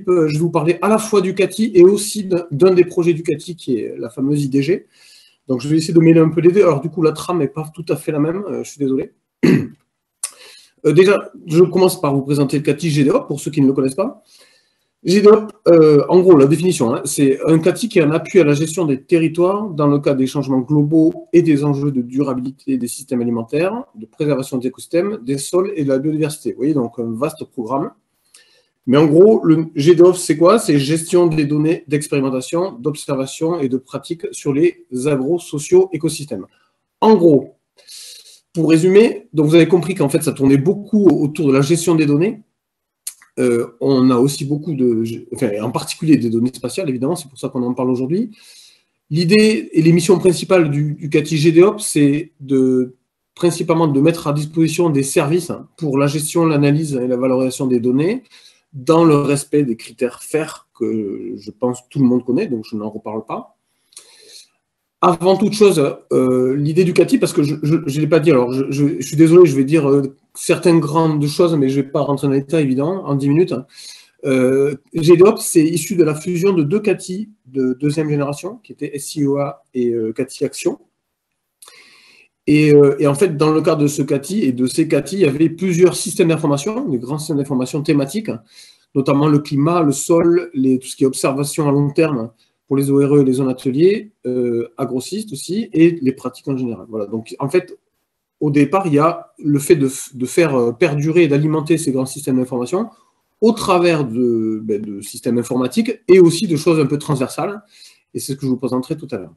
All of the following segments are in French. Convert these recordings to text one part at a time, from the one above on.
je vais vous parler à la fois du CATI et aussi d'un des projets du CATI qui est la fameuse IDG. Donc, je vais essayer de mêler un peu les deux. Alors, du coup, la trame n'est pas tout à fait la même, je suis désolé. Déjà, je commence par vous présenter le CATI GDOP, pour ceux qui ne le connaissent pas. GDOP, en gros, la définition, hein, c'est un CATI qui est un appui à la gestion des territoires dans le cas des changements globaux et des enjeux de durabilité des systèmes alimentaires, de préservation des écosystèmes, des sols et de la biodiversité. Vous voyez, donc un vaste programme. Mais en gros, le GDOP, c'est quoi? C'est gestion des données d'expérimentation, d'observation et de pratique sur les agro-socio-écosystèmes. En gros, pour résumer, donc vous avez compris qu'en fait, ça tournait beaucoup autour de la gestion des données. On a aussi beaucoup en particulier des données spatiales, évidemment, c'est pour ça qu'on en parle aujourd'hui. L'idée et les missions principales du CATI GDOP, c'est principalement de mettre à disposition des services pour la gestion, l'analyse et la valorisation des données, dans le respect des critères FAIR que je pense tout le monde connaît, donc je n'en reparle pas. Avant toute chose, l'idée du CATI, parce que je ne l'ai pas dit, alors je suis désolé, je vais dire certaines grandes choses, mais je ne vais pas rentrer dans les détails, évidemment, en 10 minutes. GDOP, c'est issu de la fusion de deux CATI de deuxième génération, qui étaient SIOA et CATI Action. Et en fait, dans le cadre de ce CATI et de ces CATI, il y avait plusieurs systèmes d'information, des grands systèmes d'information thématiques, notamment le climat, le sol, tout ce qui est observation à long terme pour les ORE et les zones ateliers, agrosistes aussi, et les pratiques en général. Voilà. Donc, en fait, au départ, il y a le fait de faire perdurer et d'alimenter ces grands systèmes d'information au travers de systèmes informatiques et aussi de choses un peu transversales. Et c'est ce que je vous présenterai tout à l'heure.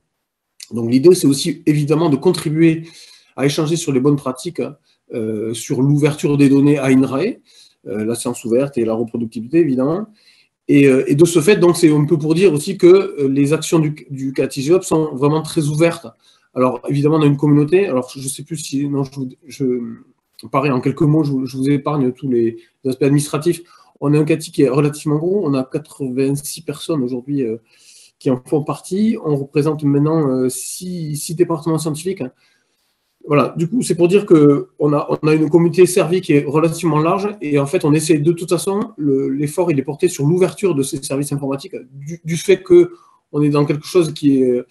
Donc l'idée, c'est aussi évidemment de contribuer à échanger sur les bonnes pratiques, sur l'ouverture des données à INRAE, la science ouverte et la reproductibilité, évidemment. Et de ce fait, donc c'est un peu pour dire aussi que les actions du CATI GDOP sont vraiment très ouvertes. Alors évidemment, on a une communauté, alors je ne sais plus si... Non, pareil, en quelques mots, je vous épargne tous les aspects administratifs. On a un CATI qui est relativement gros, on a 86 personnes aujourd'hui qui en font partie. On représente maintenant 6 départements scientifiques. Voilà, du coup, c'est pour dire qu'on a une communauté servie qui est relativement large et en fait, on essaie de toute façon, l'effort il est porté sur l'ouverture de ces services informatiques du fait qu'on est dans quelque chose qui est,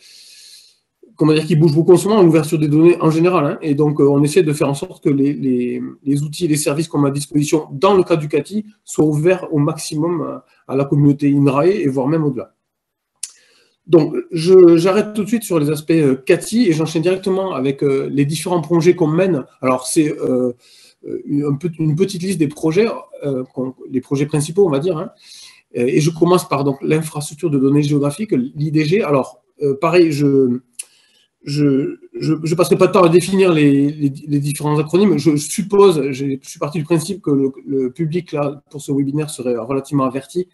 comment dire, qui bouge beaucoup en ce moment, l'ouverture des données en général. Hein, et donc, on essaie de faire en sorte que les outils et les services qu'on a à disposition dans le cadre du CATI soient ouverts au maximum à la communauté INRAE et voire même au-delà. Donc, j'arrête tout de suite sur les aspects CATI et j'enchaîne directement avec les différents projets qu'on mène. Alors, c'est une petite liste des projets, les projets principaux, on va dire. Hein. Et je commence par l'infrastructure de données géographiques, l'IDG. Alors, pareil, je passerai pas de temps à définir les différents acronymes. Je suppose, je suis parti du principe que le public là, pour ce webinaire serait relativement averti.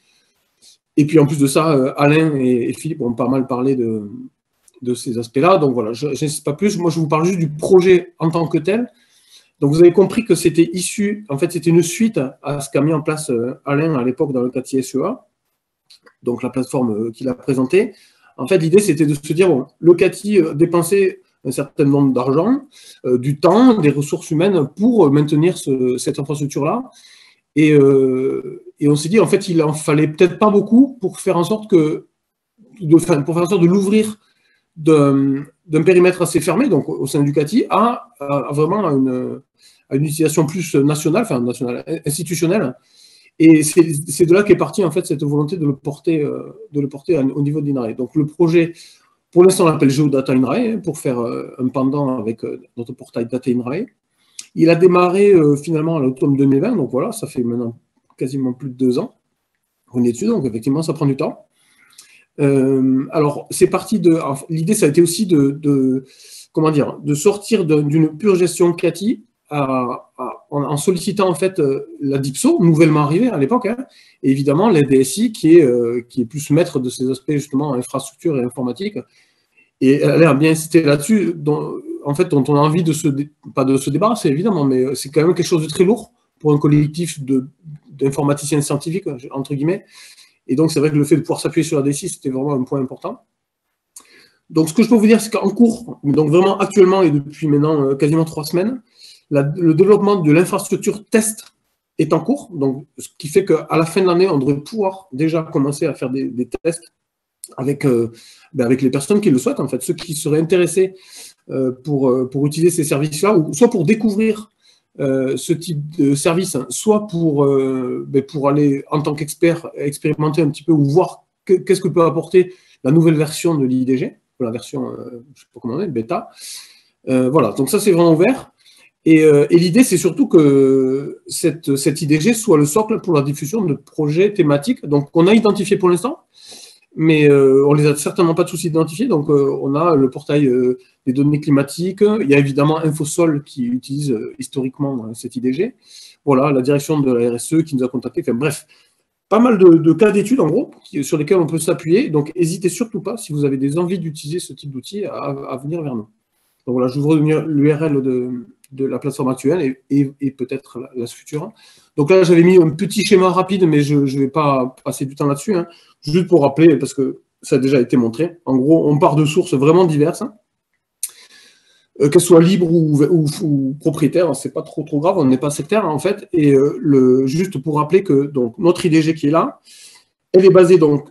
Et puis en plus de ça, Alain et Philippe ont pas mal parlé de ces aspects-là. Donc voilà, je n'insiste pas plus. Moi, je vous parle juste du projet en tant que tel. Donc vous avez compris que c'était issu, en fait, c'était une suite à ce qu'a mis en place Alain à l'époque dans le CATI SEA, donc la plateforme qu'il a présentée. En fait, l'idée, c'était de se dire, bon, le CATI dépensait un certain nombre d'argent, du temps, des ressources humaines pour maintenir cette infrastructure-là. Et on s'est dit, en fait, il en fallait peut-être pas beaucoup pour faire en sorte de l'ouvrir d'un périmètre assez fermé, donc au sein du CATI, à vraiment une utilisation plus nationale, enfin nationale, institutionnelle. Et c'est de là qu'est partie en fait cette volonté de le porter au niveau d'INRAE. Donc le projet, pour l'instant, on l'appelle Geodata INRAE, pour faire un pendant avec notre portail Data INRAE. Il a démarré finalement à l'automne 2020, donc voilà, ça fait maintenant quasiment plus de 2 ans qu'on est dessus, donc effectivement, ça prend du temps. Alors, c'est parti l'idée, ça a été aussi de sortir d'une pure gestion CATI en sollicitant en fait la DIPSO, nouvellement arrivée à l'époque, hein, et évidemment la DSI qui est plus maître de ces aspects justement infrastructure et informatique. Et elle a bien insisté là-dessus, en fait, dont on a envie pas de se débarrasser, évidemment, mais c'est quand même quelque chose de très lourd pour un collectif d'informaticiens scientifiques, entre guillemets. Et donc, c'est vrai que le fait de pouvoir s'appuyer sur la DSI, c'était vraiment un point important. Donc, ce que je peux vous dire, c'est qu'en cours, donc vraiment actuellement et depuis maintenant quasiment 3 semaines, le développement de l'infrastructure test est en cours, donc, ce qui fait qu'à la fin de l'année, on devrait pouvoir déjà commencer à faire des tests avec, avec les personnes qui le souhaitent, en fait, ceux qui seraient intéressés pour utiliser ces services-là, ou soit pour découvrir ce type de service, hein, soit pour aller en tant qu'expert expérimenter un petit peu ou voir qu'est-ce que peut apporter la nouvelle version de l'IDG, la version, je ne sais pas comment on dit, bêta. Voilà, donc ça c'est vraiment ouvert. Et l'idée, c'est surtout que cette IDG soit le socle pour la diffusion de projets thématiques. Donc, on a identifié pour l'instant, mais on les a certainement pas tous identifiés. Donc, on a le portail des données climatiques. Il y a évidemment Infosol qui utilise historiquement cette IDG. Voilà, la direction de la RSE qui nous a contactés. Enfin, bref, pas mal de cas d'études, en gros, sur lesquels on peut s'appuyer. Donc, n'hésitez surtout pas, si vous avez des envies d'utiliser ce type d'outils, à venir vers nous. Donc voilà, je vous redonne l'URL de la plateforme actuelle et peut-être la future. Donc là, j'avais mis un petit schéma rapide, mais je ne vais pas passer du temps là-dessus, hein. Juste pour rappeler, parce que ça a déjà été montré. En gros, on part de sources vraiment diverses, hein. Qu'elles soient libres ou propriétaires, c'est pas trop grave, on n'est pas sectaire, hein, en fait. Et juste pour rappeler que donc, notre IDG qui est là, elle est basée donc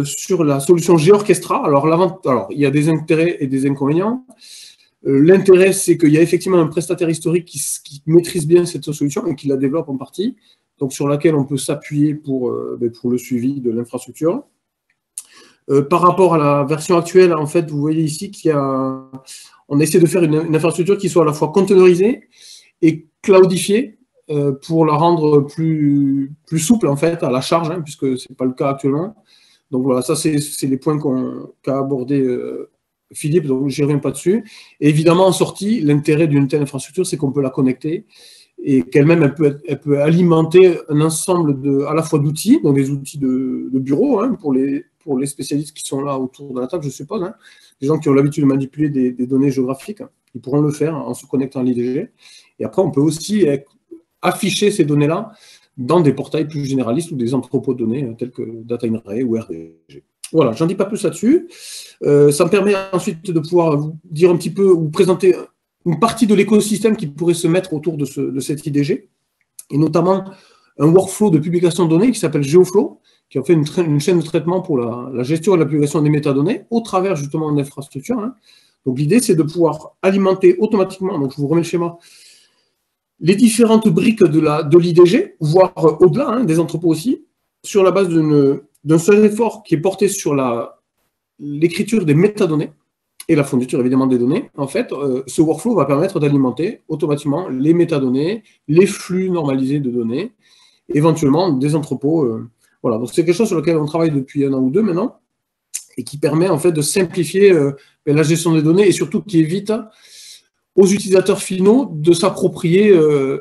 sur la solution Georchestra. Alors, il y a des intérêts et des inconvénients. L'intérêt, c'est qu'il y a effectivement un prestataire historique qui maîtrise bien cette solution et qui la développe en partie, donc sur laquelle on peut s'appuyer pour le suivi de l'infrastructure. Par rapport à la version actuelle, en fait, vous voyez ici on essaie de faire une infrastructure qui soit à la fois containerisée et cloudifiée pour la rendre plus souple en fait à la charge, hein, puisque ce n'est pas le cas actuellement. Donc voilà, ça c'est les points qu'a abordé Philippe, donc je n'y reviens pas dessus. Et évidemment, en sortie, l'intérêt d'une telle infrastructure, c'est qu'on peut la connecter et qu'elle-même, elle peut alimenter un ensemble à la fois d'outils, donc des outils de bureau, hein, pour les spécialistes qui sont là autour de la table, je suppose, hein, des gens qui ont l'habitude de manipuler des données géographiques, hein, ils pourront le faire en se connectant à l'IDG. Et après, on peut aussi afficher ces données-là dans des portails plus généralistes ou des entrepôts de données tels que DataInRay ou RDG. Voilà, j'en dis pas plus là-dessus. Ça me permet ensuite de pouvoir vous dire un petit peu ou présenter une partie de l'écosystème qui pourrait se mettre autour de cette IDG, et notamment un workflow de publication de données qui s'appelle GeoFlow, qui a fait une chaîne de traitement pour la gestion et la publication des métadonnées au travers justement de l'infrastructure, hein. Donc l'idée, c'est de pouvoir alimenter automatiquement, donc je vous remets le schéma, les différentes briques de l'IDG, voire au-delà, hein, des entrepôts aussi, sur la base d'un seul effort qui est porté sur l'écriture des métadonnées et la fourniture évidemment des données. En fait, ce workflow va permettre d'alimenter automatiquement les métadonnées, les flux normalisés de données, éventuellement des entrepôts. Voilà, donc c'est quelque chose sur lequel on travaille depuis 1 an ou 2 maintenant et qui permet en fait de simplifier la gestion des données et surtout qui évite aux utilisateurs finaux de s'approprier 1,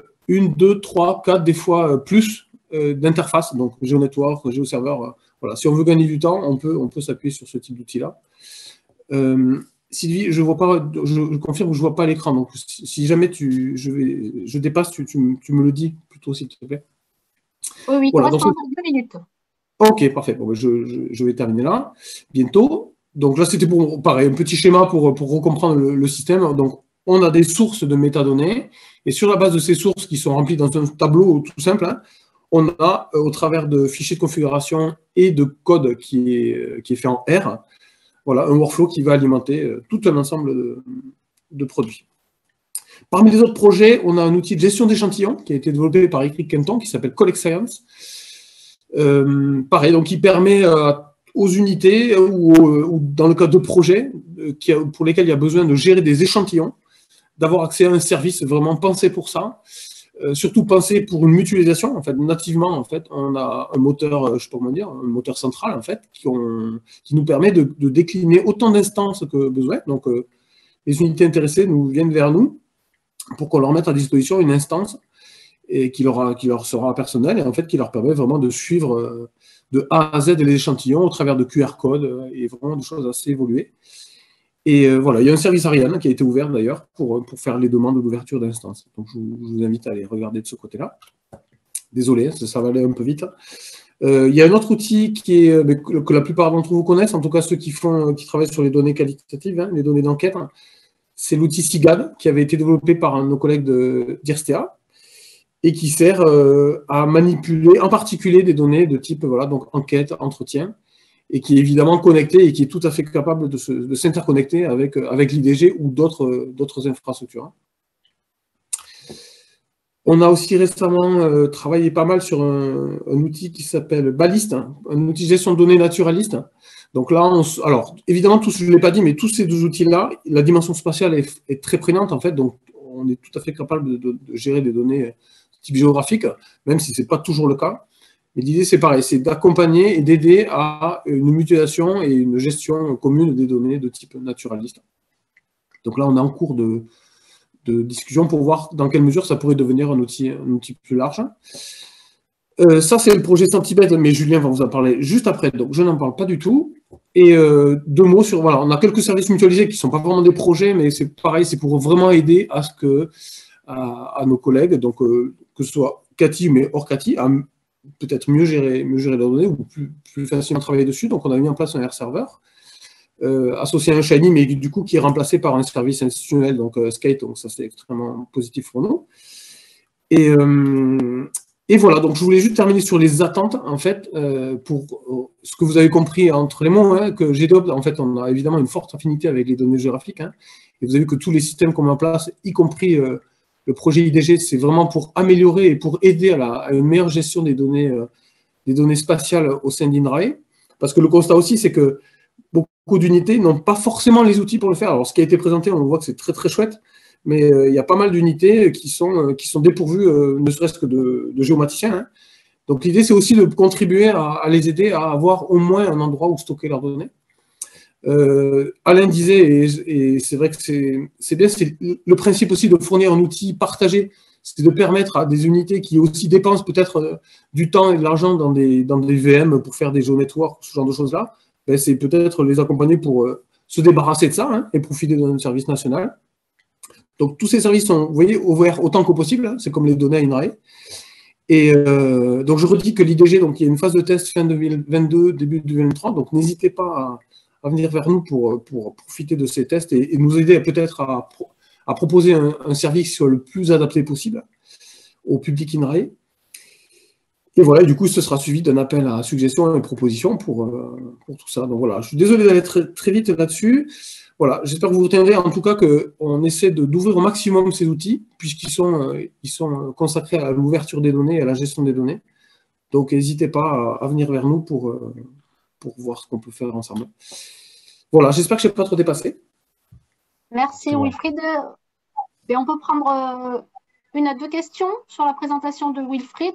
2, 3, 4, des fois plus d'interfaces, donc GeoNetwork, GeoServer. Voilà, si on veut gagner du temps, on peut s'appuyer sur ce type d'outil-là. Sylvie, je confirme que je ne vois pas l'écran, donc si jamais je dépasse, tu me le dis plutôt, s'il te plaît. Oui, voilà, donc 2 minutes. Ok, parfait. Bon, je vais terminer là, bientôt. Donc là, c'était pareil, un petit schéma pour recomprendre le système. Donc, on a des sources de métadonnées, et sur la base de ces sources qui sont remplies dans un tableau tout simple, hein, on a, au travers de fichiers de configuration et de code qui est fait en R, voilà, un workflow qui va alimenter tout un ensemble de produits. Parmi les autres projets, on a un outil de gestion d'échantillons qui a été développé par Eric Kenton, qui s'appelle Collect Science. Pareil, donc qui permet aux unités ou dans le cas de projets pour lesquels il y a besoin de gérer des échantillons, d'avoir accès à un service vraiment pensé pour ça. Surtout pensé pour une mutualisation. En fait, nativement, en fait, on a un moteur, je sais pas comment dire, un moteur central, en fait, qui nous permet de décliner autant d'instances que besoin. Donc, les unités intéressées viennent vers nous pour qu'on leur mette à disposition une instance et qui leur sera personnelle et en fait qui leur permet vraiment de suivre de A à Z les échantillons au travers de QR codes et vraiment de choses assez évoluées. Et voilà, il y a un service Ariane qui a été ouvert d'ailleurs pour faire les demandes d'ouverture d'instances. Donc je vous invite à aller regarder de ce côté-là. Désolé, ça va aller un peu vite. Il y a un autre outil que la plupart d'entre vous connaissent, en tout cas ceux qui travaillent sur les données qualitatives, hein, les données d'enquête. C'est l'outil SIGAD qui avait été développé par nos collègues d'IRSTEA et qui sert à manipuler en particulier des données de type voilà, donc enquête, entretien, et qui est évidemment connecté et qui est tout à fait capable de s'interconnecter avec l'IDG ou d'autres infrastructures. On a aussi récemment travaillé pas mal sur un outil qui s'appelle Balist, hein, un outil de gestion de données naturaliste. Donc là, alors évidemment, je ne l'ai pas dit, mais tous ces deux outils-là, la dimension spatiale est très prégnante en fait, donc on est tout à fait capable de gérer des données type géographique, même si ce n'est pas toujours le cas. Mais l'idée, c'est pareil, c'est d'accompagner et d'aider à une mutualisation et une gestion commune des données de type naturaliste. Donc là, on est en cours de discussion pour voir dans quelle mesure ça pourrait devenir un outil plus large. Ça, c'est le projet Centibet, mais Julien va vous en parler juste après, donc je n'en parle pas du tout. Et deux mots sur, voilà, on a quelques services mutualisés qui ne sont pas vraiment des projets, mais c'est pareil, c'est pour vraiment aider à ce que à nos collègues, donc que ce soit CATI, mais hors CATI, à peut-être mieux gérer leurs données ou plus facilement travailler dessus. Donc on a mis en place un R-Server associé à un Shiny, mais du coup qui est remplacé par un service institutionnel, donc Skate, donc ça c'est extrêmement positif pour nous. Et voilà, donc je voulais juste terminer sur les attentes, en fait, pour ce que vous avez compris entre les mots, hein, que GDOP, en fait, on a évidemment une forte affinité avec les données géographiques, hein, et vous avez vu que tous les systèmes qu'on met en place, y compris le projet IDG, c'est vraiment pour améliorer et pour aider à une meilleure gestion des données spatiales au sein d'INRAE, parce que le constat aussi, c'est que beaucoup d'unités n'ont pas forcément les outils pour le faire. Alors, ce qui a été présenté, on voit que c'est très, très chouette, mais il y a pas mal d'unités qui sont dépourvues, ne serait-ce que de géomaticiens. Hein. Donc, l'idée, c'est aussi de contribuer à les aider à avoir au moins un endroit où stocker leurs données. Alain disait, et c'est vrai que c'est bien, c'est le principe aussi de fournir un outil partagé, c'est de permettre à des unités qui aussi dépensent peut-être du temps et de l'argent dans des VM pour faire des géonetworks, ce genre de choses-là, ben c'est peut-être les accompagner pour se débarrasser de ça hein, et profiter d'un service national. Donc tous ces services sont, vous voyez, ouverts autant que possible, hein, c'est comme les données à INRAE. Et donc je redis que l'IDG, donc il y a une phase de test fin 2022, début 2023, donc n'hésitez pas à venir vers nous pour profiter de ces tests et nous aider peut-être à proposer un service qui soit le plus adapté possible au public INRAE. Et voilà, du coup, ce sera suivi d'un appel à suggestions et propositions pour tout ça. Donc voilà, je suis désolé d'aller très, très vite là-dessus. Voilà, j'espère que vous retiendrez en tout cas qu'on essaie d'ouvrir au maximum ces outils, puisqu'ils sont consacrés à l'ouverture des données et à la gestion des données. Donc n'hésitez pas à venir vers nous pour voir ce qu'on peut faire ensemble. Voilà, j'espère que je n'ai pas trop dépassé. Merci Wilfried. Et on peut prendre une à deux questions sur la présentation de Wilfried.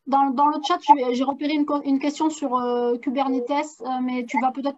Dans le chat, j'ai repéré une question sur Kubernetes, mais tu vas peut-être